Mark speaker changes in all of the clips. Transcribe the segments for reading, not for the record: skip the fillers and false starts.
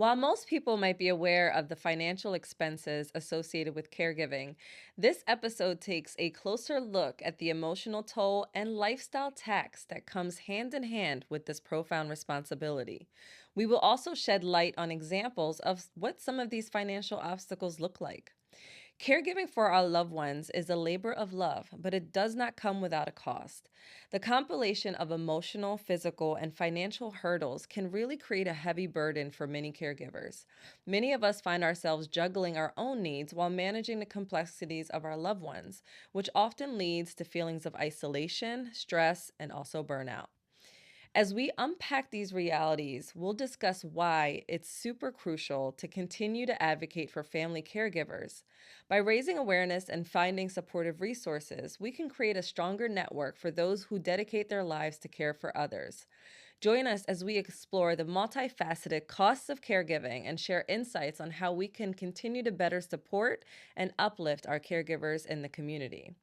Speaker 1: While most people might be aware of the financial expenses associated with caregiving, this episode takes a closer look at the emotional toll and lifestyle tax that comes hand in hand with this profound responsibility. We will also shed light on examples of what some of these financial obstacles look like. Caregiving for our loved ones is a labor of love, but it does not come without a cost. The compilation of emotional, physical, and financial hurdles can really create a heavy burden for many caregivers. Many of us find ourselves juggling our own needs while managing the complexities of our loved ones, which often leads to feelings of isolation, stress, and also burnout. As we unpack these realities, we'll discuss why it's super crucial to continue to advocate for family caregivers. By raising awareness and finding supportive resources, we can create a stronger network for those who dedicate their lives to care for others. Join us as we explore the multifaceted costs of caregiving and share insights on how we can continue to better support and uplift our caregivers in the community.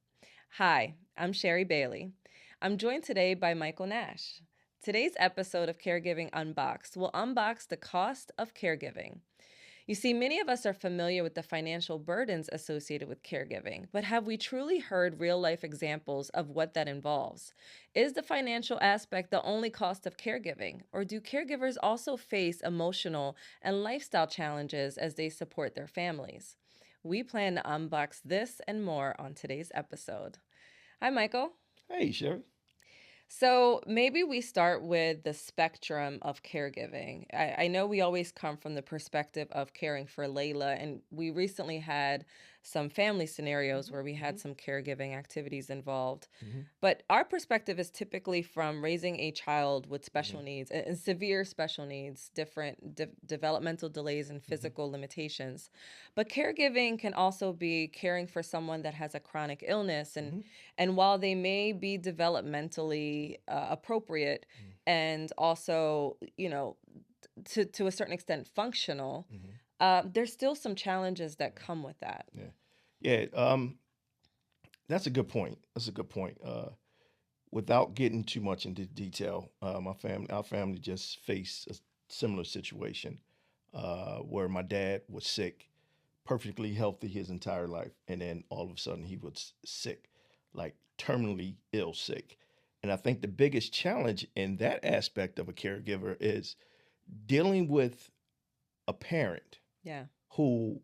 Speaker 1: Hi, I'm Sherry Bailey. I'm joined today by Michael Nash. Today's episode of Caregiving Unboxed will unbox the cost of caregiving. You see, many of us are familiar with the financial burdens associated with caregiving, but have we truly heard real life examples of what that involves? Is the financial aspect the only cost of caregiving, or do caregivers also face emotional and lifestyle challenges as they support their families? We plan to unbox this and more on today's episode. Hi, Michael.
Speaker 2: Hey, Sherry.
Speaker 1: So maybe we start with the spectrum of caregiving. I know we always come from the perspective of caring for Layla, and we recently had some family scenarios where we had
Speaker 2: hmm
Speaker 1: some caregiving activities involved.
Speaker 2: hmm
Speaker 1: But our perspective is typically from raising a child with
Speaker 2: hmm
Speaker 1: special needs and severe special needs, different developmental delays and
Speaker 2: hmm
Speaker 1: physical limitations. But caregiving can also be caring for someone that has a chronic illness,
Speaker 2: hmm
Speaker 1: and while they may be developmentally appropriate and also, to a certain extent functional,
Speaker 2: hmm
Speaker 1: there's still some challenges that come with that.
Speaker 2: Yeah. Yeah. That's a good point. That's a good point. Without getting too much into detail, our family just faced a similar situation where my dad was sick, perfectly healthy his entire life, and then all of a sudden he was sick, like terminally ill sick. And I think the biggest challenge in that aspect of a caregiver is dealing with a parent
Speaker 1: Yeah.
Speaker 2: who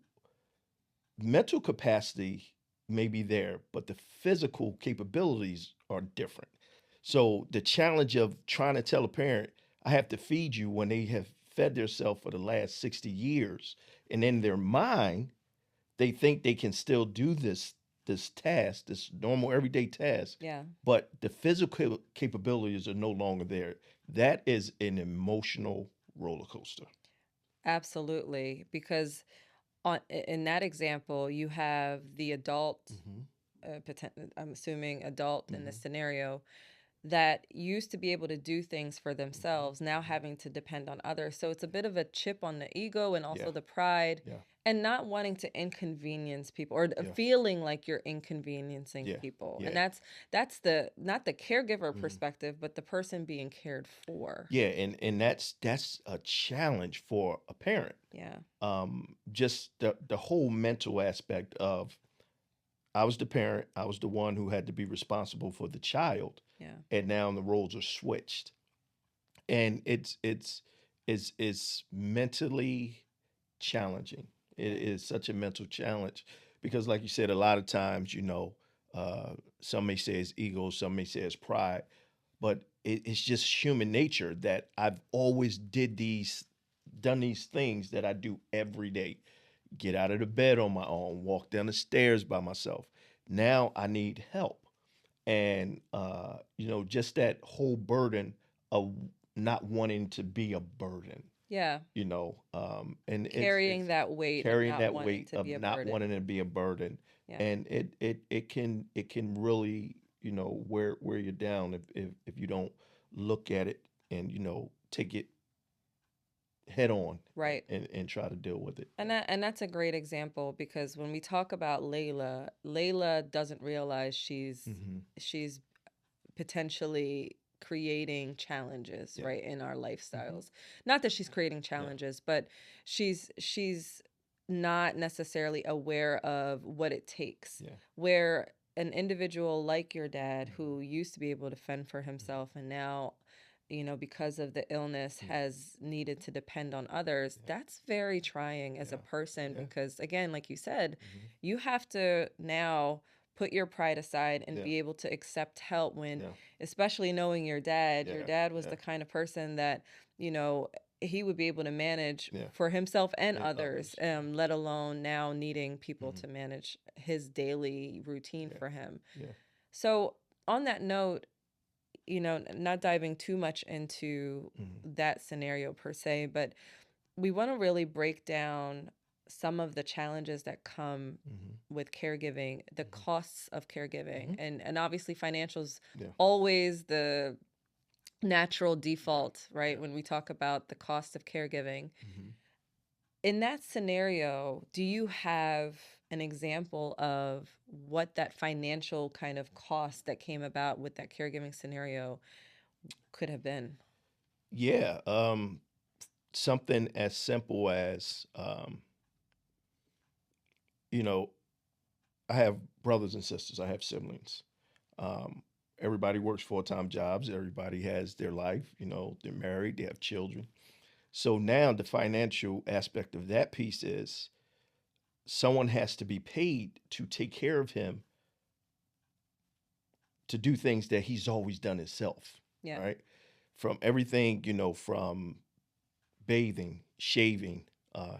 Speaker 2: mental capacity may be there, but the physical capabilities are different. So the challenge of trying to tell a parent, I have to feed you when they have fed themselves for the last 60 years, and in their mind, they think they can still do this task, this normal everyday task,
Speaker 1: Yeah.
Speaker 2: but the physical capabilities are no longer there. That is an emotional roller coaster.
Speaker 1: Absolutely, because in that example, you have the adult,
Speaker 2: hmm
Speaker 1: I'm assuming adult in this
Speaker 2: hmm
Speaker 1: scenario, that used to be able to do things for
Speaker 2: hmm
Speaker 1: themselves, now
Speaker 2: hmm
Speaker 1: having to depend on others. So it's a bit of a chip on the ego and
Speaker 2: Yeah,
Speaker 1: also the pride,
Speaker 2: yeah,
Speaker 1: and not wanting to inconvenience people, or
Speaker 2: yeah,
Speaker 1: feeling like you're inconveniencing
Speaker 2: yeah,
Speaker 1: people. And
Speaker 2: yeah.
Speaker 1: that's the not the caregiver
Speaker 2: Mhm.
Speaker 1: perspective, but the person being cared for.
Speaker 2: Yeah, and that's a challenge for a parent.
Speaker 1: Yeah.
Speaker 2: Just the whole mental aspect of I was the parent, I was the one who had to be responsible for the child,
Speaker 1: Yeah.
Speaker 2: and now the roles are switched, and it's mentally challenging. It
Speaker 1: Yeah.
Speaker 2: is such a mental challenge because, like you said, a lot of times, some may say it's ego, some may say it's pride, but it's just human nature that I've always done these things that I do every day. Get out of the bed on my own, walk down the stairs by myself. Now I need help, and just that whole burden of not wanting to be a burden.
Speaker 1: Yeah.
Speaker 2: And it's
Speaker 1: Carrying that weight of
Speaker 2: carrying
Speaker 1: not
Speaker 2: that
Speaker 1: wanting
Speaker 2: weight
Speaker 1: to
Speaker 2: of
Speaker 1: be a
Speaker 2: not
Speaker 1: burden.
Speaker 2: wanting to be a burden,
Speaker 1: Yeah.
Speaker 2: and it can really wear you down if you don't look at it and take it head on
Speaker 1: Right.
Speaker 2: and try to deal with it.
Speaker 1: And that's a great example, because when we talk about Layla doesn't realize
Speaker 2: hmm
Speaker 1: she's potentially creating challenges,
Speaker 2: Yeah.
Speaker 1: right, in our
Speaker 2: Hmm.
Speaker 1: lifestyles. Not that she's creating
Speaker 2: Yeah.
Speaker 1: challenges, but she's not necessarily aware of what it takes.
Speaker 2: Yeah.
Speaker 1: Where an individual like your dad,
Speaker 2: Hmm.
Speaker 1: who used to be able to fend for himself and now, because of the illness,
Speaker 2: Yeah.
Speaker 1: has needed to depend on others,
Speaker 2: Yeah.
Speaker 1: that's very trying as a
Speaker 2: Yeah.
Speaker 1: person
Speaker 2: Yeah.
Speaker 1: because, again, like you said,
Speaker 2: Hmm.
Speaker 1: you have to now put your pride aside and
Speaker 2: Yeah.
Speaker 1: be able to accept help when,
Speaker 2: Yeah.
Speaker 1: especially knowing your
Speaker 2: Yeah.
Speaker 1: dad was
Speaker 2: Yeah.
Speaker 1: the kind of person that, you know, he would be able to manage
Speaker 2: Yeah.
Speaker 1: for himself and
Speaker 2: And
Speaker 1: others,
Speaker 2: others. Yeah.
Speaker 1: let alone now needing people
Speaker 2: Hmm.
Speaker 1: to manage his daily routine
Speaker 2: Yeah.
Speaker 1: for him.
Speaker 2: Yeah.
Speaker 1: So, on that note, not diving too much into
Speaker 2: Hmm.
Speaker 1: that scenario per se, but we want to really break down some of the challenges that come
Speaker 2: Hmm.
Speaker 1: with caregiving, the
Speaker 2: Hmm.
Speaker 1: costs of caregiving,
Speaker 2: Hmm.
Speaker 1: and obviously financials
Speaker 2: Yeah.
Speaker 1: always the natural
Speaker 2: Yeah.
Speaker 1: default, right?
Speaker 2: Yeah.
Speaker 1: When we talk about the cost of caregiving.
Speaker 2: Hmm.
Speaker 1: In that scenario, do you have an example of what that financial kind of cost that came about with that caregiving scenario could have been?
Speaker 2: Yeah. Something as simple as, you know, I have brothers and sisters. I have siblings. Um, Everybody works full-time jobs. Everybody has their life. They're married. They have children. So now the financial aspect of that piece is someone has to be paid to take care of him, to do things that he's always done himself,
Speaker 1: Yeah.
Speaker 2: right? From everything, from bathing, shaving, uh,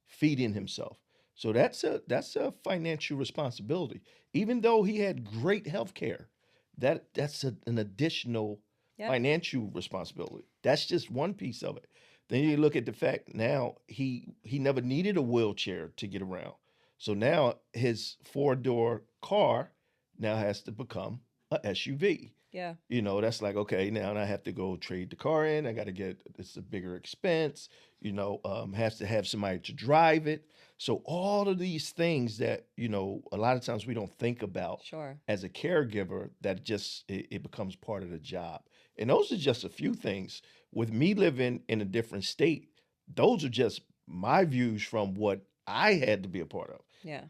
Speaker 2: feeding himself. So that's a financial responsibility. Even though he had great health care, that's an additional
Speaker 1: Yep.
Speaker 2: financial responsibility. That's just one piece of it. Then you look at the fact now he never needed a wheelchair to get around. So now his four-door car now has to become a SUV.
Speaker 1: Yeah.
Speaker 2: That's like, okay, now I have to go trade the car in. I got to get, it's a bigger expense, has to have somebody to drive it. So all of these things that, a lot of times we don't think about
Speaker 1: Sure.
Speaker 2: as a caregiver, that just, it becomes part of the job. And those are just a few things. With me living in a different state, those are just my views from what I had to be a part of.
Speaker 1: Yeah.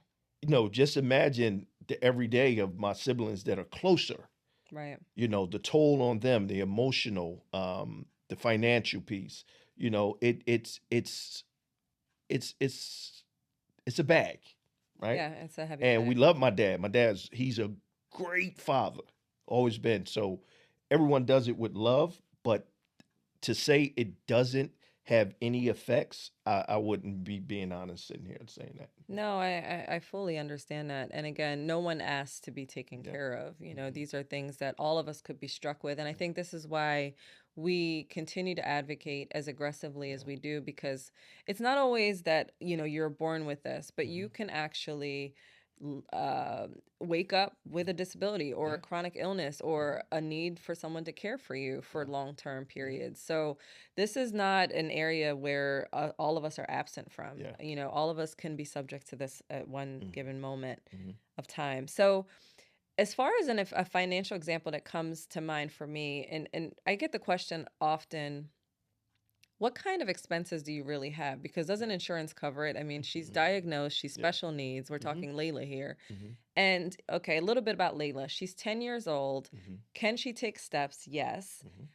Speaker 2: Just imagine the everyday of my siblings that are closer,
Speaker 1: Right.
Speaker 2: the toll on them, the emotional, the financial piece. It's a bag, right?
Speaker 1: Yeah. It's a heavy
Speaker 2: And we
Speaker 1: bag.
Speaker 2: love my dad. He's a great father, always been. So everyone does it with love, but to say it doesn't have any effects, I wouldn't be being honest sitting here and saying that.
Speaker 1: No, I fully understand that. And again, no one asked to be taken
Speaker 2: Yeah.
Speaker 1: care of.
Speaker 2: Hmm.
Speaker 1: These are things that all of us could be struck with. And I think this is why we continue to advocate as aggressively as
Speaker 2: Yeah.
Speaker 1: we do, because it's not always that, you're born with this, but
Speaker 2: Hmm.
Speaker 1: you can actually l- uh, wake up with a disability or a
Speaker 2: Yeah.
Speaker 1: chronic illness
Speaker 2: Hmm.
Speaker 1: or a need for someone to care for you for
Speaker 2: Yeah.
Speaker 1: long-term
Speaker 2: Yeah.
Speaker 1: periods. So this is not an area where all of us are absent from.
Speaker 2: Yeah.
Speaker 1: All of us can be subject to this at one
Speaker 2: Hmm.
Speaker 1: given moment
Speaker 2: Hmm.
Speaker 1: of time. So, as far as if a financial example that comes to mind for me, and I get the question often, what kind of expenses do you really have? Because doesn't insurance cover it? I mean, she's
Speaker 2: Hmm.
Speaker 1: diagnosed, she's
Speaker 2: Yeah.
Speaker 1: special needs. We're
Speaker 2: Hmm.
Speaker 1: talking Layla here.
Speaker 2: Hmm.
Speaker 1: And okay, a little bit about Layla. She's 10 years old.
Speaker 2: Hmm.
Speaker 1: Can she take steps? Yes.
Speaker 2: Hmm.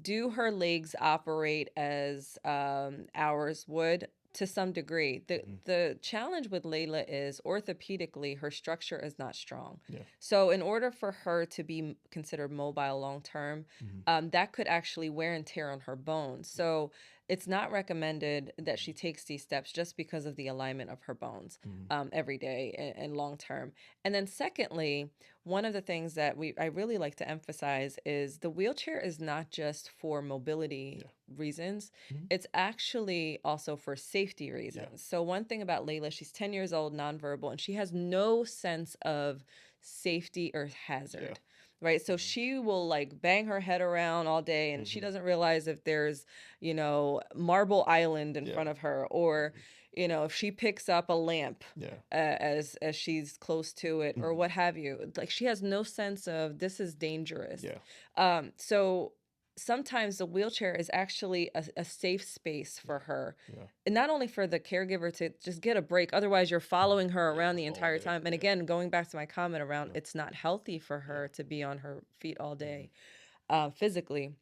Speaker 1: Do her legs operate as ours would? To some degree. The
Speaker 2: Hmm.
Speaker 1: the challenge with Layla is orthopedically her structure is not strong.
Speaker 2: Yeah.
Speaker 1: So in order for her to be considered mobile long term,
Speaker 2: Hmm.
Speaker 1: that could actually wear and tear on her bones. So it's not recommended that she takes these steps just because of the alignment of her bones
Speaker 2: Hmm.
Speaker 1: every day and long term. And then secondly, one of the things that I really like to emphasize is the wheelchair is not just for mobility
Speaker 2: Yeah.
Speaker 1: reasons.
Speaker 2: Hmm.
Speaker 1: It's actually also for safety
Speaker 2: Yeah.
Speaker 1: reasons. So one thing about Layla, she's 10 years old, nonverbal, and she has no sense of safety or
Speaker 2: Yeah.
Speaker 1: hazard. right? So
Speaker 2: Mhm.
Speaker 1: she will like bang her head around all day and she
Speaker 2: Mhm.
Speaker 1: doesn't realize if there's, Marble Island in
Speaker 2: Yeah.
Speaker 1: front of her, or,
Speaker 2: Mhm.
Speaker 1: if she picks up a lamp
Speaker 2: Yeah.
Speaker 1: as she's close to it or
Speaker 2: Mhm.
Speaker 1: what have you. Like she has no sense of this is dangerous.
Speaker 2: Yeah.
Speaker 1: So sometimes the wheelchair is actually a safe space for
Speaker 2: Yeah.
Speaker 1: her.
Speaker 2: Yeah.
Speaker 1: And not only for the caregiver to just get a break, otherwise you're following her
Speaker 2: Yeah.
Speaker 1: around the
Speaker 2: All
Speaker 1: entire
Speaker 2: day.
Speaker 1: time. And
Speaker 2: Yeah.
Speaker 1: again, going back to my comment around
Speaker 2: Yeah.
Speaker 1: it's not healthy for
Speaker 2: Yeah.
Speaker 1: her to be on her feet all
Speaker 2: Mhm.
Speaker 1: day, physically.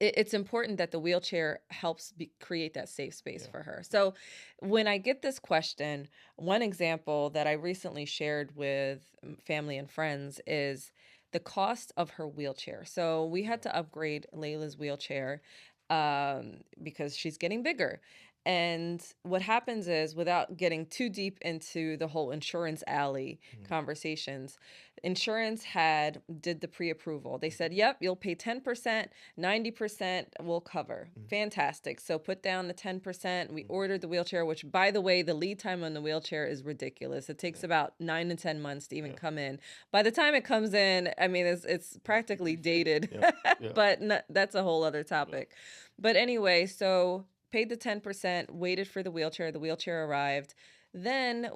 Speaker 1: It's important that the wheelchair helps create that safe space
Speaker 2: Yeah.
Speaker 1: for her.
Speaker 2: Yeah.
Speaker 1: So when I get this question, one example that I recently shared with family and friends is the cost of her wheelchair. So we had
Speaker 2: Yeah.
Speaker 1: to upgrade Layla's wheelchair because she's getting bigger. And what happens is, without getting too deep into the whole insurance alley
Speaker 2: Mhm.
Speaker 1: conversations, insurance did the pre-approval. They
Speaker 2: Mhm.
Speaker 1: said, "Yep, you'll pay 10%, 90% will cover."
Speaker 2: Mhm.
Speaker 1: Fantastic. So put down the 10%. We
Speaker 2: Mhm.
Speaker 1: ordered the wheelchair, which, by the way, the lead time on the wheelchair is ridiculous. It takes
Speaker 2: Yeah.
Speaker 1: about 9 to 10 months to even
Speaker 2: Yeah.
Speaker 1: come in. By the time it comes in, I mean, it's
Speaker 2: Have to be
Speaker 1: practically
Speaker 2: refitted.
Speaker 1: dated,
Speaker 2: Yeah. Yeah.
Speaker 1: but that's a whole other
Speaker 2: Yeah.
Speaker 1: topic. But anyway, so paid the 10%, waited for the wheelchair. The wheelchair arrived. Then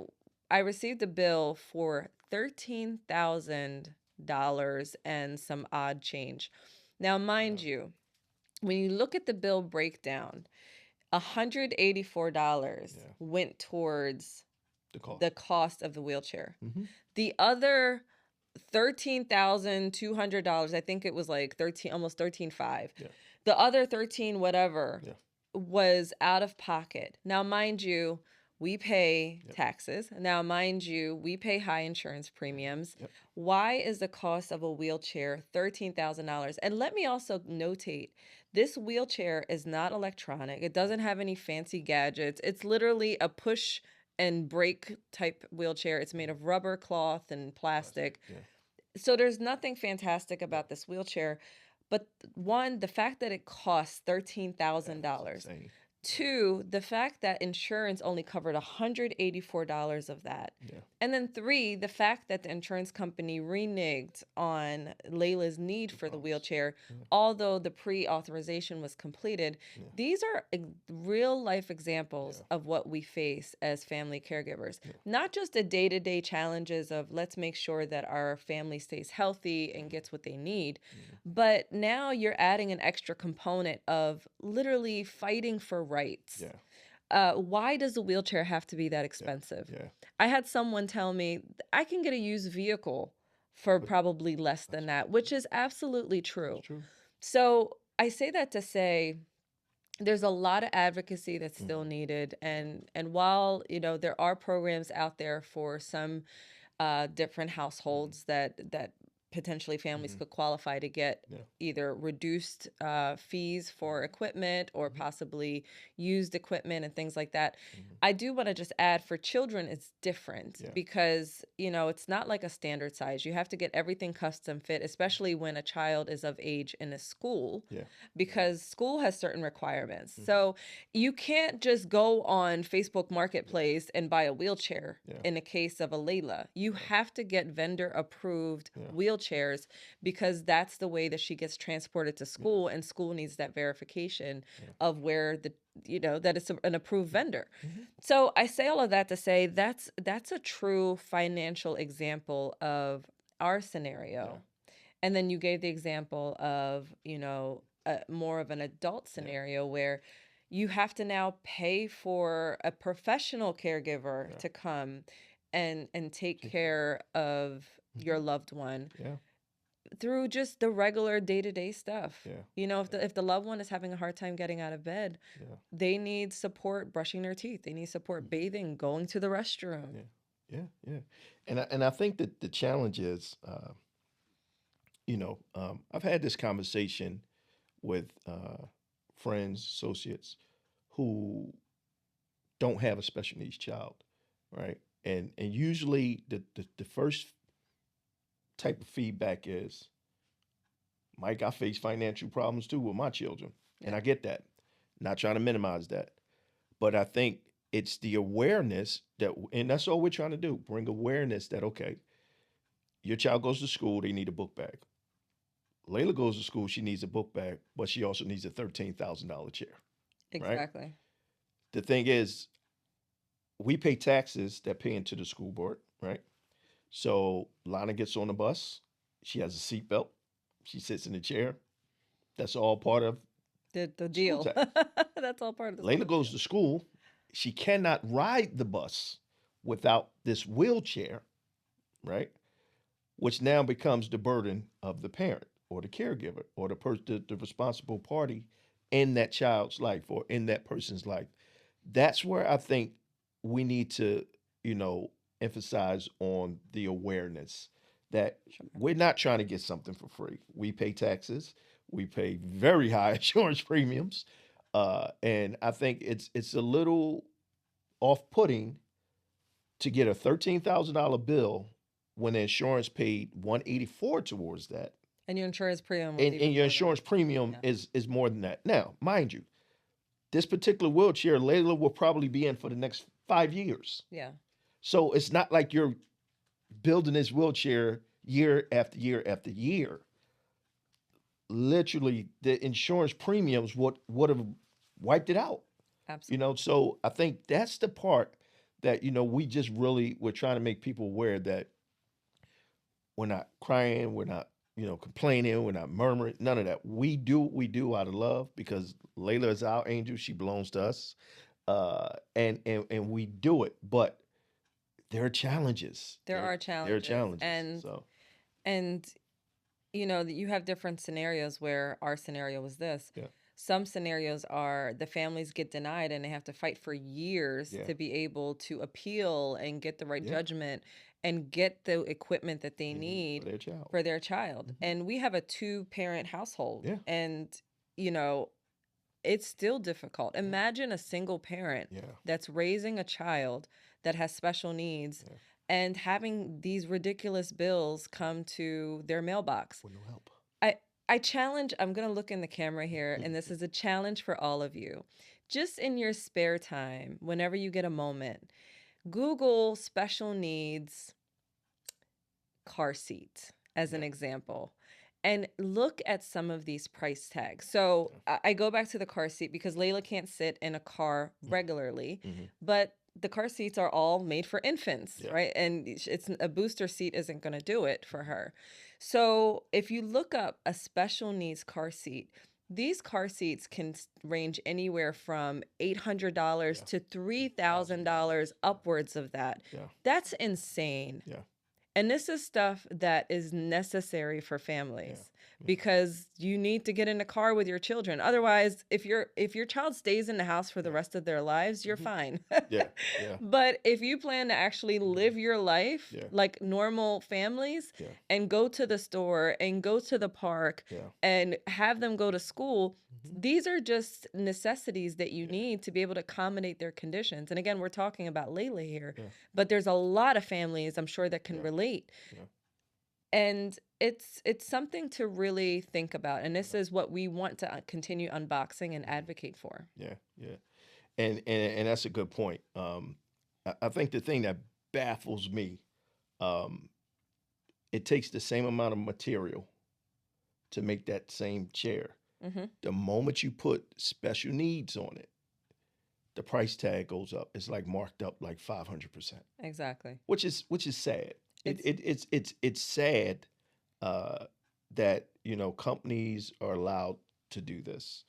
Speaker 1: I received a bill for $13,000 and some odd change. Now, mind
Speaker 2: Yeah.
Speaker 1: you, when you look at the bill breakdown, $184
Speaker 2: Yeah.
Speaker 1: went towards
Speaker 2: The
Speaker 1: the
Speaker 2: cost.
Speaker 1: cost of the wheelchair.
Speaker 2: Mhm.
Speaker 1: The other $13,200, I think it was like 13, almost 13,500.
Speaker 2: Yeah.
Speaker 1: The other 13 whatever
Speaker 2: Yeah.
Speaker 1: was out of pocket. Now, mind you, we pay
Speaker 2: Yep.
Speaker 1: taxes. Now, mind you, we pay high insurance
Speaker 2: Mhm.
Speaker 1: premiums.
Speaker 2: Yep.
Speaker 1: Why is the cost of a wheelchair $13,000? And let me also notate, this wheelchair is not electronic. It
Speaker 2: Yeah.
Speaker 1: doesn't have any fancy gadgets. It's literally a push and brake type wheelchair. It's made
Speaker 2: Mhm.
Speaker 1: of rubber, cloth, and
Speaker 2: Plastic.
Speaker 1: plastic.
Speaker 2: Yeah.
Speaker 1: So there's nothing fantastic
Speaker 2: Yeah.
Speaker 1: about this wheelchair. But one, the fact that it costs
Speaker 2: Yeah. It's
Speaker 1: $13,000.
Speaker 2: insane. Yeah.
Speaker 1: Two, the fact that insurance only covered $184 of that.
Speaker 2: Yeah.
Speaker 1: And then three, the fact that the insurance company reneged on Layla's need
Speaker 2: The
Speaker 1: for the
Speaker 2: promise.
Speaker 1: wheelchair,
Speaker 2: Yeah.
Speaker 1: although the pre-authorization was completed.
Speaker 2: Yeah.
Speaker 1: These are real life examples
Speaker 2: Yeah.
Speaker 1: of what we face as family caregivers.
Speaker 2: Yeah.
Speaker 1: Not just the day-to-day challenges of let's make sure that our family stays healthy and
Speaker 2: Mhm.
Speaker 1: gets what they need,
Speaker 2: Mhm.
Speaker 1: but now you're adding an extra component of literally fighting for rights.
Speaker 2: Yeah.
Speaker 1: Why does the wheelchair have to be that
Speaker 2: Yeah.
Speaker 1: expensive?
Speaker 2: Yeah.
Speaker 1: I had someone tell me I can get a used vehicle for
Speaker 2: But
Speaker 1: probably less than
Speaker 2: that's
Speaker 1: that, which is absolutely
Speaker 2: that's
Speaker 1: true.
Speaker 2: true.
Speaker 1: So I say that to say there's a lot of advocacy that's still
Speaker 2: Mhm.
Speaker 1: needed,
Speaker 2: Yeah.
Speaker 1: and while there are programs out there for some different
Speaker 2: Mhm.
Speaker 1: households that potentially families
Speaker 2: Mhm.
Speaker 1: could qualify to get
Speaker 2: Yeah.
Speaker 1: either reduced fees for
Speaker 2: Mhm.
Speaker 1: equipment or
Speaker 2: Mhm.
Speaker 1: possibly used equipment and things like that.
Speaker 2: Mhm.
Speaker 1: I do want to just add, for children, it's different
Speaker 2: Yeah.
Speaker 1: because, it's not like a standard size. You have to get everything custom fit, especially when a child is of age in a school,
Speaker 2: Yeah.
Speaker 1: because school has certain requirements.
Speaker 2: Mhm.
Speaker 1: So you can't just go on Facebook
Speaker 2: Yeah.
Speaker 1: Marketplace and buy a wheelchair
Speaker 2: Yeah.
Speaker 1: in the case of a Layla. You
Speaker 2: Yeah.
Speaker 1: have to get vendor approved
Speaker 2: Yeah.
Speaker 1: wheelchairs because that's the way that she gets transported to
Speaker 2: Yeah.
Speaker 1: school, and school needs that verification
Speaker 2: Yeah.
Speaker 1: of where that it's an approved vendor.
Speaker 2: Mhm.
Speaker 1: So I say all of that to say that's a true financial example of our
Speaker 2: Yeah.
Speaker 1: scenario. And then you gave the example of, more of an adult
Speaker 2: Yeah.
Speaker 1: scenario where you have to now pay for a professional caregiver
Speaker 2: Yeah.
Speaker 1: to come and take
Speaker 2: Take care.
Speaker 1: care of your
Speaker 2: Mhm.
Speaker 1: loved one
Speaker 2: Yeah.
Speaker 1: through just the regular day-to-day stuff.
Speaker 2: Yeah.
Speaker 1: If the loved one is having a hard time getting out of bed,
Speaker 2: Yeah.
Speaker 1: they need support brushing their teeth. They need support
Speaker 2: Mhm.
Speaker 1: bathing, going to the restroom.
Speaker 2: Yeah. Yeah. Yeah. And I think that the challenge is, I've had this conversation with friends, associates who don't have a special needs child, right? And usually the first type of feedback is, Mike, I face financial problems too with my children. And
Speaker 1: Yeah.
Speaker 2: I get that. Not trying to minimize that. But I think it's the awareness and that's all we're trying to do, bring awareness that, okay, your child goes to school, they need a book bag. Layla goes to school, she needs a book bag, but she also needs a $13,000 chair, right?
Speaker 1: Exactly.
Speaker 2: The thing is, we pay taxes that pay into the school board, right? So Lana gets on the bus, she has a seatbelt, she sits in the chair. That's all part of
Speaker 1: The
Speaker 2: school
Speaker 1: deal.
Speaker 2: tax.
Speaker 1: That's all part of the
Speaker 2: Layla
Speaker 1: school
Speaker 2: goes
Speaker 1: deal.
Speaker 2: to school, she cannot ride the bus without this wheelchair, right? Which now becomes the burden of the parent or the caregiver or the responsible party in that child's life or in that person's life. That's where I think we need to, you know, emphasize on the awareness that
Speaker 1: Sure.
Speaker 2: we're not trying to get something for free. We pay taxes, we pay very high insurance premiums, and I think it's a little off-putting to get a $13,000 bill when the insurance paid 184 towards that,
Speaker 1: And your insurance premium was
Speaker 2: and
Speaker 1: even
Speaker 2: your
Speaker 1: more than
Speaker 2: insurance
Speaker 1: that.
Speaker 2: premium
Speaker 1: Yeah.
Speaker 2: is more than that. Now, mind you, this particular wheelchair, Layla will probably be in for the next 5 years.
Speaker 1: Yeah.
Speaker 2: So it's not like you're building this wheelchair year after year after year. Literally, the insurance premiums would have wiped it out. You know,
Speaker 1: Absolutely.
Speaker 2: so I think that's the part that we just really we're trying to make people aware that we're not crying, we're not complaining, we're not murmuring, none of that. We do what we do out of love because Layla is our angel; she belongs to us, and we do it. But there are challenges.
Speaker 1: There
Speaker 2: There
Speaker 1: are
Speaker 2: there are
Speaker 1: challenges.
Speaker 2: challenges. So
Speaker 1: And you have different scenarios where our scenario was this.
Speaker 2: yeah,
Speaker 1: Some scenarios are the families get denied and they have to fight for years
Speaker 2: yeah,
Speaker 1: to be able to appeal and get the right
Speaker 2: yeah.
Speaker 1: judgment and get the equipment that they
Speaker 2: For
Speaker 1: need
Speaker 2: their child.
Speaker 1: for their child.
Speaker 2: Hmm.
Speaker 1: And we have a two-parent household,
Speaker 2: Yeah,
Speaker 1: and you know, it's still difficult.
Speaker 2: yeah,
Speaker 1: Imagine a single parent
Speaker 2: yeah,
Speaker 1: that's raising a child that has special needs
Speaker 2: yeah.
Speaker 1: and having these ridiculous bills come to their mailbox.
Speaker 2: With no help.
Speaker 1: I I challenge, I'm going to look in the camera here, and this is a challenge for all of you. Just in your spare time, whenever you get a moment, Google special needs car seat as an
Speaker 2: Yeah,
Speaker 1: example and look at some of these price tags. So
Speaker 2: yeah.
Speaker 1: I go back to the car seat because Layla can't sit in a car regularly,
Speaker 2: Hmm.
Speaker 1: but the car seats are all made for infants,
Speaker 2: Yeah,
Speaker 1: right? And it's a booster seat isn't going to do it for her. So if you look up a special needs car seat, these car seats can range anywhere from $800
Speaker 2: yeah.
Speaker 1: to
Speaker 2: $1,000.
Speaker 1: $3,000 upwards of that.
Speaker 2: Yeah,
Speaker 1: That's insane.
Speaker 2: yeah,
Speaker 1: And this is stuff that is necessary for
Speaker 2: yeah,
Speaker 1: families
Speaker 2: yeah.
Speaker 1: because you need to get in a car with your children. Otherwise, if your child stays in the house for the
Speaker 2: Yeah.
Speaker 1: rest of their lives, you're
Speaker 2: Hmm.
Speaker 1: fine.
Speaker 2: Yeah, yeah,
Speaker 1: But if you plan to actually
Speaker 2: hmm,
Speaker 1: live your life
Speaker 2: yeah,
Speaker 1: like normal families
Speaker 2: yeah,
Speaker 1: and go to the store and go to the park
Speaker 2: yeah,
Speaker 1: and have them go to school,
Speaker 2: hmm,
Speaker 1: these are just necessities that you
Speaker 2: yeah,
Speaker 1: need to be able to accommodate their conditions. And again, we're talking about Layla here,
Speaker 2: yeah,
Speaker 1: but there's a lot of families I'm sure that can
Speaker 2: yeah,
Speaker 1: relate.
Speaker 2: yeah,
Speaker 1: And it's something to really think about. And this
Speaker 2: yeah,
Speaker 1: is what we want to continue unboxing and
Speaker 2: hmm,
Speaker 1: advocate for.
Speaker 2: yeah, yeah. And that's a good point. I think the thing that baffles me, um, it takes the same amount of material to make that same chair.
Speaker 1: Hmm.
Speaker 2: The moment you put special needs on it, the price tag goes up. It's like marked up like 500%,
Speaker 1: Exactly.
Speaker 2: which is sad.
Speaker 1: It's
Speaker 2: It's sad uh, that companies are allowed to do this.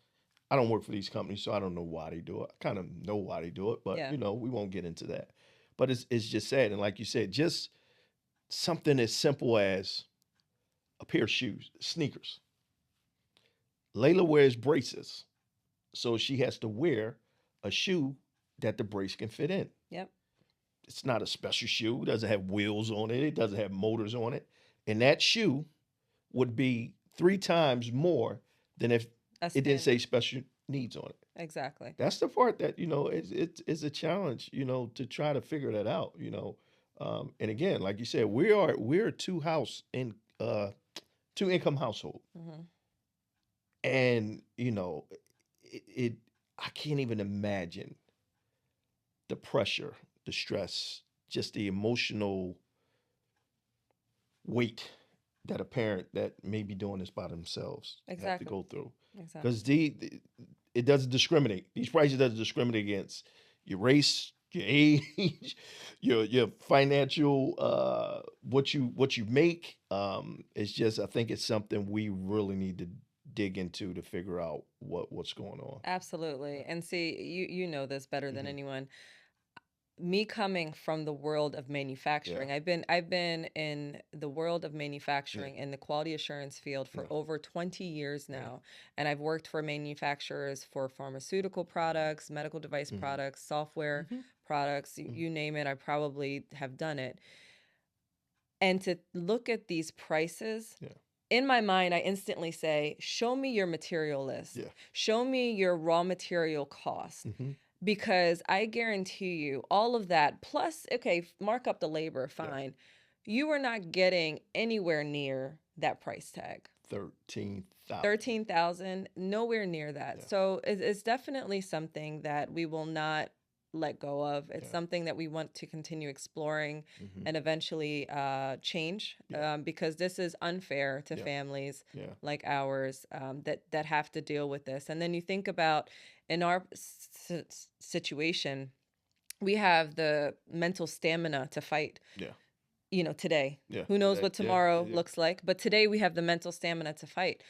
Speaker 2: I don't work for these companies, so I don't know why they do it. I kind of know why they do it, but
Speaker 1: yeah.
Speaker 2: we won't get into that. But it's just sad, and like you said, just something as simple as a pair of shoes, sneakers. Layla wears braces, so she has to wear a shoe that the brace can fit in.
Speaker 1: Yep.
Speaker 2: It's not a special shoe. It doesn't have wheels on it. It doesn't have motors on it. And that shoe would be 3 times more than if
Speaker 1: A
Speaker 2: it didn't
Speaker 1: stand.
Speaker 2: say special needs on it.
Speaker 1: Exactly.
Speaker 2: That's the part that it's a challenge, to try to figure that out. And again, like you said, we're a two income household,
Speaker 1: Hmm.
Speaker 2: and it I can't even imagine the pressure, the stress, just the emotional weight that a parent that may be doing this by themselves have to
Speaker 1: Exactly.
Speaker 2: go through.
Speaker 1: Exactly.
Speaker 2: Because it doesn't discriminate. These prices doesn't discriminate against your race, your age, your financial what you make. It's just, I think it's something we really need to dig into to figure out what's going on.
Speaker 1: Absolutely. And see, you know this better than
Speaker 2: Hmm.
Speaker 1: anyone. Me coming from the world of
Speaker 2: Yeah,
Speaker 1: manufacturing, I've been in the world of
Speaker 2: yeah,
Speaker 1: manufacturing in the quality assurance field for
Speaker 2: yeah,
Speaker 1: over 20 years
Speaker 2: yeah.
Speaker 1: now. And I've worked for manufacturers for pharmaceutical products, medical device
Speaker 2: Hmm.
Speaker 1: products, software
Speaker 2: Hmm.
Speaker 1: products,
Speaker 2: Hmm.
Speaker 1: you name it, I probably have done it. And to look at these prices,
Speaker 2: Yeah,
Speaker 1: in my mind, I instantly say, show me your material list.
Speaker 2: yeah.
Speaker 1: Show me your raw material cost.
Speaker 2: Hmm.
Speaker 1: Because I guarantee you all of that, plus, okay, mark up the labor,
Speaker 2: Yeah.
Speaker 1: fine. You are not getting anywhere near that price tag.
Speaker 2: 13,000.
Speaker 1: 13,000, nowhere near that.
Speaker 2: Yeah,
Speaker 1: So it's definitely something that we will not let go of. It's
Speaker 2: yeah.
Speaker 1: something that we want to continue exploring
Speaker 2: Hmm.
Speaker 1: and eventually change,
Speaker 2: Yeah,
Speaker 1: because this is unfair to
Speaker 2: yeah,
Speaker 1: families
Speaker 2: yeah.
Speaker 1: like ours, that have to deal with this. And then you think about in our situation, we have the mental stamina to fight,
Speaker 2: Yeah,
Speaker 1: today.
Speaker 2: yeah,
Speaker 1: Who knows
Speaker 2: today.
Speaker 1: what
Speaker 2: Yeah, yeah,
Speaker 1: tomorrow
Speaker 2: yeah,
Speaker 1: looks like? But today we have the mental stamina to fight.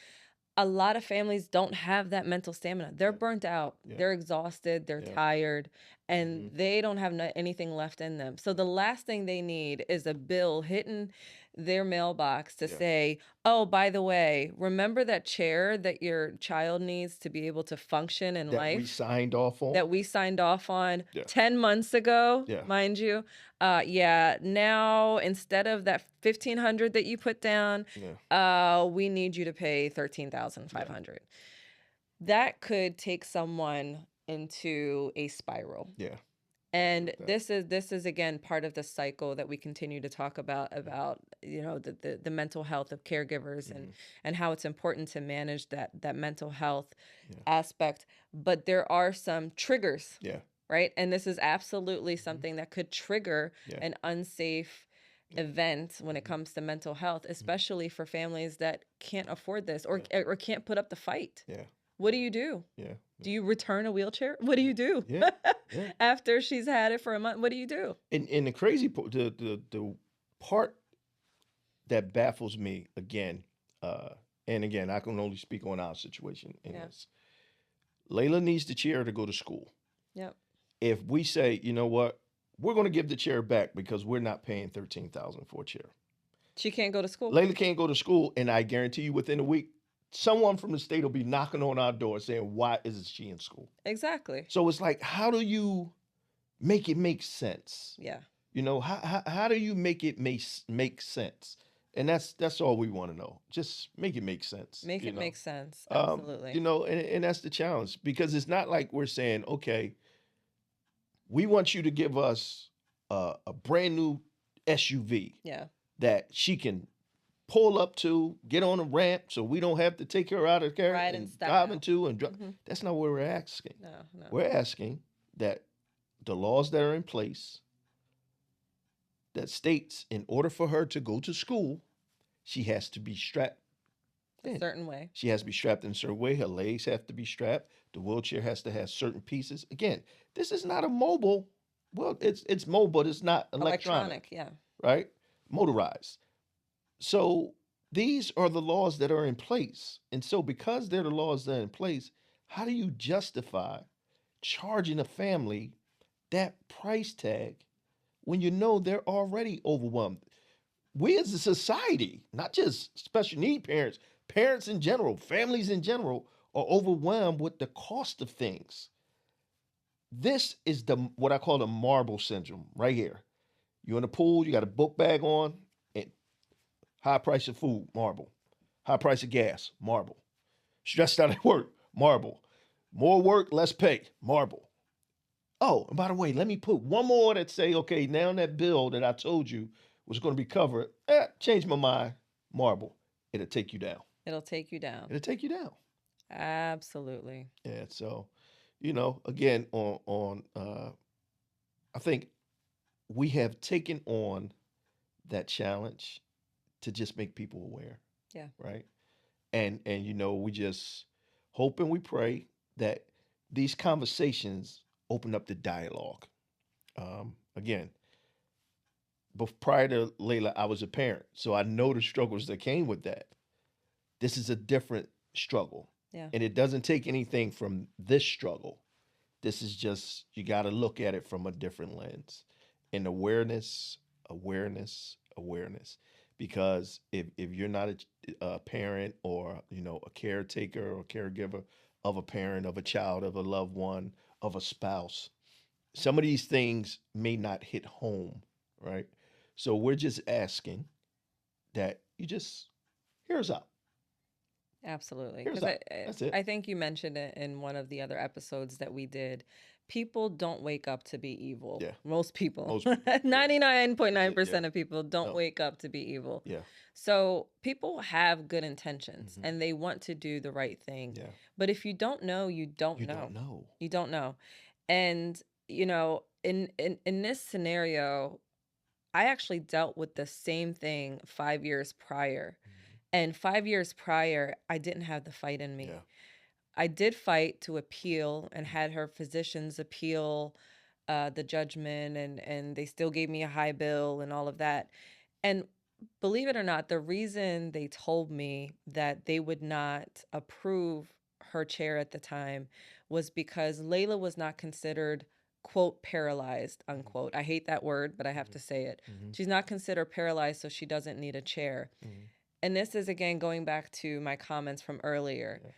Speaker 1: A lot of families don't have that mental stamina. They're
Speaker 2: yeah,
Speaker 1: burnt out,
Speaker 2: yeah,
Speaker 1: they're exhausted, they're
Speaker 2: yeah.
Speaker 1: tired, and
Speaker 2: Hmm.
Speaker 1: they don't have anything left in them. So the last thing they need is a bill hitting their mailbox to
Speaker 2: Yeah,
Speaker 1: say, oh, by the way, remember that chair that your child needs to be able to function in
Speaker 2: that we
Speaker 1: life,
Speaker 2: signed off on.
Speaker 1: that we signed off on
Speaker 2: Yeah,
Speaker 1: 10 months ago,
Speaker 2: yeah,
Speaker 1: mind you. Yeah, now instead of that 1,500 that you put down,
Speaker 2: yeah,
Speaker 1: we need you to pay
Speaker 2: yeah,
Speaker 1: 13,500. That could take someone into a spiral.
Speaker 2: yeah. I agree
Speaker 1: And
Speaker 2: with that.
Speaker 1: this is again part of the cycle that we continue to talk about the mental health of caregivers,
Speaker 2: Hmm.
Speaker 1: and how it's important to manage that mental health
Speaker 2: Yeah,
Speaker 1: aspect. But there are some triggers,
Speaker 2: yeah,
Speaker 1: right? And this is absolutely
Speaker 2: hmm,
Speaker 1: something that could trigger
Speaker 2: yeah,
Speaker 1: an unsafe
Speaker 2: yeah,
Speaker 1: event when it
Speaker 2: hmm,
Speaker 1: comes to mental health,
Speaker 2: hmm,
Speaker 1: especially for families that can't afford this,
Speaker 2: yeah,
Speaker 1: or can't put up the fight.
Speaker 2: yeah,
Speaker 1: What do you do?
Speaker 2: yeah,
Speaker 1: Do
Speaker 2: yeah,
Speaker 1: you return a wheelchair? What do
Speaker 2: yeah,
Speaker 1: you do?
Speaker 2: yeah, yeah.
Speaker 1: After she's had it for a month, what do you do?
Speaker 2: And the crazy the part that baffles me again, uh, and again, I can only speak on our situation in
Speaker 1: Yeah.
Speaker 2: this. Layla needs the chair to go to school.
Speaker 1: Yep.
Speaker 2: If we say, you know what, we're going to give the chair back because we're not paying 13,000 for a chair.
Speaker 1: She can't go to school.
Speaker 2: Layla can't go to school, and I guarantee you, within a week, someone from the state will be knocking on our door saying, "Why isn't she in school?"
Speaker 1: Exactly.
Speaker 2: So it's like, how do you make it make sense?
Speaker 1: Yeah.
Speaker 2: How do you make it make sense? And that's all we want to know. Just make it make sense.
Speaker 1: Make it make sense. Absolutely.
Speaker 2: And that's the challenge because it's not like we're saying, okay, we want you to give us a brand new SUV
Speaker 1: Yeah.
Speaker 2: that she can pull up to, get on a ramp, so we don't have to take her out of there
Speaker 1: Ride and
Speaker 2: and
Speaker 1: step
Speaker 2: drive
Speaker 1: out.
Speaker 2: into and drive.
Speaker 1: Hmm.
Speaker 2: That's not what we're asking.
Speaker 1: No, no.
Speaker 2: We're asking that the laws that are in place that states in order for her to go to school, she has to be strapped
Speaker 1: A
Speaker 2: in.
Speaker 1: certain way.
Speaker 2: She has to be strapped in a certain way. Her legs have to be strapped. The wheelchair has to have certain pieces. Again, this is not a mobile. Well, it's mobile, but it's not electronic,
Speaker 1: Electronic. Yeah.
Speaker 2: right? Motorized. So these are the laws that are in place. And so because they're the laws that are in place, how do you justify charging a family that price tag when you know they're already overwhelmed? We as a society, not just special need parents, parents in general, families in general, are overwhelmed with the cost of things. This is the what I call the marble syndrome right here. You're in the pool, you got a book bag on, and high price of food, marble. High price of gas, marble. Stressed out at work, marble. More work, less pay, marble. Oh, and by the way, let me put one more that say, okay, now that bill that I told you was going to be covered, change my mind, marble. It'll take you down.
Speaker 1: It'll take you down.
Speaker 2: It'll take you down.
Speaker 1: Absolutely.
Speaker 2: Yeah. So, again, I think we have taken on that challenge to just make people aware,
Speaker 1: Yeah.
Speaker 2: right? And we just hope and we pray that these conversations open up the dialogue. Again, but prior to Layla, I was a parent, so I know the struggles that came with that. This is a different struggle,
Speaker 1: Yeah.
Speaker 2: and it doesn't take anything from this struggle. This is just you got to look at it from a different lens, and awareness, awareness, awareness. Because if you're not a parent or a caretaker or caregiver of a parent, of a child, of a loved one, of a spouse, some of these things may not hit home, right? So we're just asking that you just hear us out.
Speaker 1: Absolutely.
Speaker 2: Hear us
Speaker 1: Because
Speaker 2: out. That's
Speaker 1: I
Speaker 2: it.
Speaker 1: think you mentioned it in one of the other episodes that we did. People don't wake up to be evil.
Speaker 2: Yeah.
Speaker 1: Most people,
Speaker 2: Most people. Yeah. That's it. Yeah.
Speaker 1: 99.9% of people don't
Speaker 2: No.
Speaker 1: wake up to be evil.
Speaker 2: Yeah.
Speaker 1: So people have good intentions
Speaker 2: Hmm.
Speaker 1: and they want to do the right thing.
Speaker 2: Yeah.
Speaker 1: But if you don't know, you don't
Speaker 2: You don't
Speaker 1: know.
Speaker 2: know.
Speaker 1: You don't know. And, in this scenario, I actually dealt with the same thing 5 years prior.
Speaker 2: Mhm.
Speaker 1: And 5 years prior, I didn't have the fight in me.
Speaker 2: Yeah.
Speaker 1: I did fight to appeal and had her physicians appeal the judgment, and they still gave me a high bill and all of that. And believe it or not, the reason they told me that they would not approve her chair at the time was because Layla was not considered, quote, paralyzed,
Speaker 2: Mhm.
Speaker 1: unquote. I hate that word, but I have to
Speaker 2: Mhm.
Speaker 1: say it.
Speaker 2: Mhm.
Speaker 1: She's not considered paralyzed, so she doesn't need a chair.
Speaker 2: Mhm.
Speaker 1: And this is again going back to my comments from earlier.
Speaker 2: Yeah.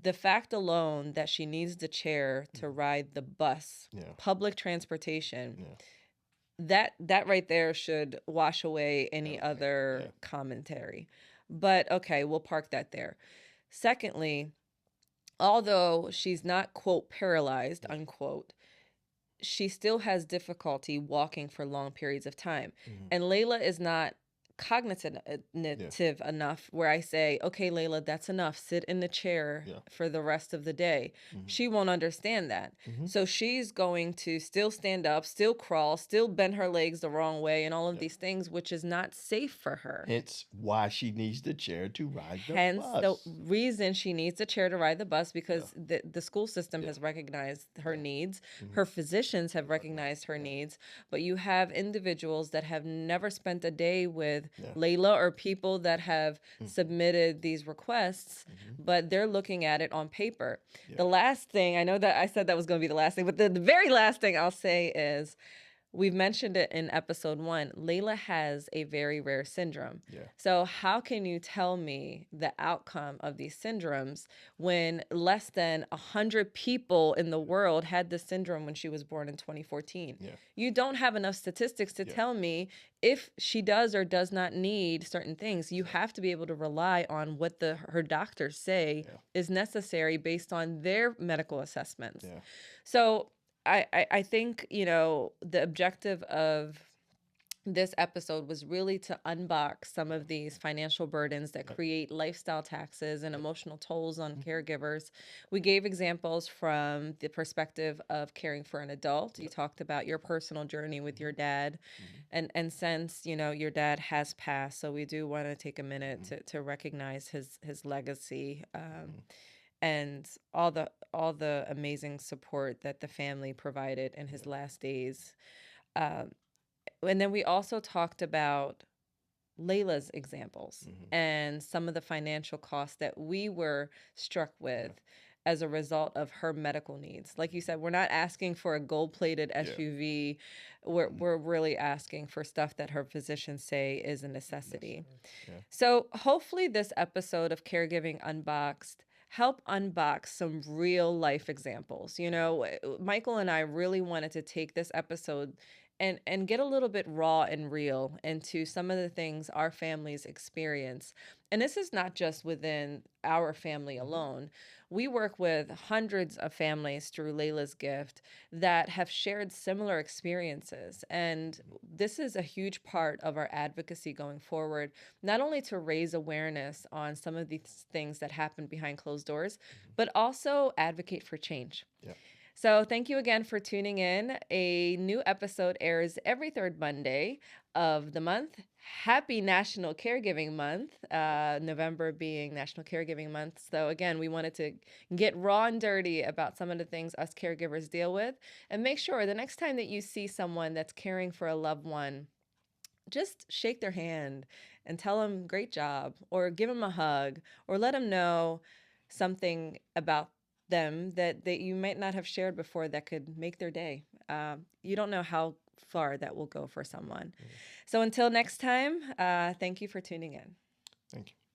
Speaker 1: The fact alone that she needs the chair to
Speaker 2: Mhm.
Speaker 1: ride the bus,
Speaker 2: Yeah.
Speaker 1: public transportation,
Speaker 2: Yeah.
Speaker 1: that right there should wash away any
Speaker 2: Everything. Yeah.
Speaker 1: other commentary. But okay, we'll park that there. Secondly, although she's not, quote, paralyzed,
Speaker 2: Yeah.
Speaker 1: unquote, she still has difficulty walking for long periods of time.
Speaker 2: Mhm.
Speaker 1: And Layla is not
Speaker 2: Yeah.
Speaker 1: cognitive enough where I say, okay, Layla, that's enough. Sit in the chair
Speaker 2: Yeah.
Speaker 1: for the rest of the day.
Speaker 2: Mhm.
Speaker 1: She won't understand that.
Speaker 2: Mhm.
Speaker 1: So she's going to still stand up, still crawl, still bend her legs the wrong way, and all of
Speaker 2: Yeah.
Speaker 1: these things, which is not safe for her.
Speaker 2: Hence why she needs the chair to ride the
Speaker 1: Hence the
Speaker 2: bus.
Speaker 1: reason she needs a chair to ride the bus,
Speaker 2: Yeah.
Speaker 1: because the school system
Speaker 2: Yeah.
Speaker 1: has recognized her
Speaker 2: Yeah.
Speaker 1: needs.
Speaker 2: Mhm.
Speaker 1: Her physicians have recognized her
Speaker 2: Yeah.
Speaker 1: needs. But you have individuals that have never spent a day with
Speaker 2: Yeah.
Speaker 1: Layla, or people that have
Speaker 2: Mhm.
Speaker 1: submitted these requests,
Speaker 2: Mhm.
Speaker 1: but they're looking at it on paper.
Speaker 2: Yeah.
Speaker 1: The last thing, I know that I said that was going to be the last thing, but the very last thing I'll say is, we've mentioned it in episode 1. Layla has a very rare syndrome.
Speaker 2: Yeah.
Speaker 1: So, how can you tell me the outcome of these syndromes when less than 100 people in the world had this syndrome when she was born in 2014?
Speaker 2: Yeah.
Speaker 1: You don't have enough statistics to
Speaker 2: Yeah.
Speaker 1: tell me if she does or does not need certain things. You
Speaker 2: Yeah.
Speaker 1: have to be able to rely on what her doctors say
Speaker 2: Yeah.
Speaker 1: is necessary based on their medical assessments.
Speaker 2: Yeah.
Speaker 1: So, I think, the objective of this episode was really to unbox some of these financial burdens that
Speaker 2: Yep.
Speaker 1: create lifestyle taxes and
Speaker 2: Yep.
Speaker 1: emotional tolls on
Speaker 2: Mhm.
Speaker 1: caregivers. We gave examples from the perspective of caring for an adult. You
Speaker 2: Yep.
Speaker 1: talked about your personal journey with your
Speaker 2: Mhm.
Speaker 1: dad.
Speaker 2: Mhm.
Speaker 1: And since, your dad has passed, so we do want to take a minute
Speaker 2: Mhm.
Speaker 1: to recognize his legacy.
Speaker 2: Mhm.
Speaker 1: And all the amazing support that the family provided in his
Speaker 2: Yeah.
Speaker 1: last days. Um, and then we also talked about Layla's examples
Speaker 2: Mhm.
Speaker 1: and some of the financial costs that we were struck
Speaker 2: Yeah.
Speaker 1: with as a result of her medical needs. Like you said, we're not asking for a gold-plated
Speaker 2: Yeah.
Speaker 1: SUV. We're
Speaker 2: Mhm.
Speaker 1: we're really asking for stuff that her physicians say is a necessity.
Speaker 2: Necessary. Yeah.
Speaker 1: So hopefully this episode of Caregiving Unboxed help unbox some real life examples. Michael and I really wanted to take this episode and get a little bit raw and real into some of the things our families experience. And this is not just within our family
Speaker 2: Mhm.
Speaker 1: alone. We work with hundreds of families through Layla's Gift that have shared similar experiences. And this is a huge part of our advocacy going forward, not only to raise awareness on some of these things that happen behind closed doors,
Speaker 2: Mhm.
Speaker 1: but also advocate for change.
Speaker 2: Yeah.
Speaker 1: So, thank you again for tuning in. A new episode airs every third Monday of the month. Happy National Caregiving Month, November being National Caregiving Month. So, again, we wanted to get raw and dirty about some of the things us caregivers deal with. And make sure the next time that you see someone that's caring for a loved one, just shake their hand and tell them great job, or give them a hug, or let them know something about them that you might not have shared before that could make their day. You don't know how far that will go for someone.
Speaker 2: Yeah.
Speaker 1: So until next time, thank you for tuning in.
Speaker 2: Thank you.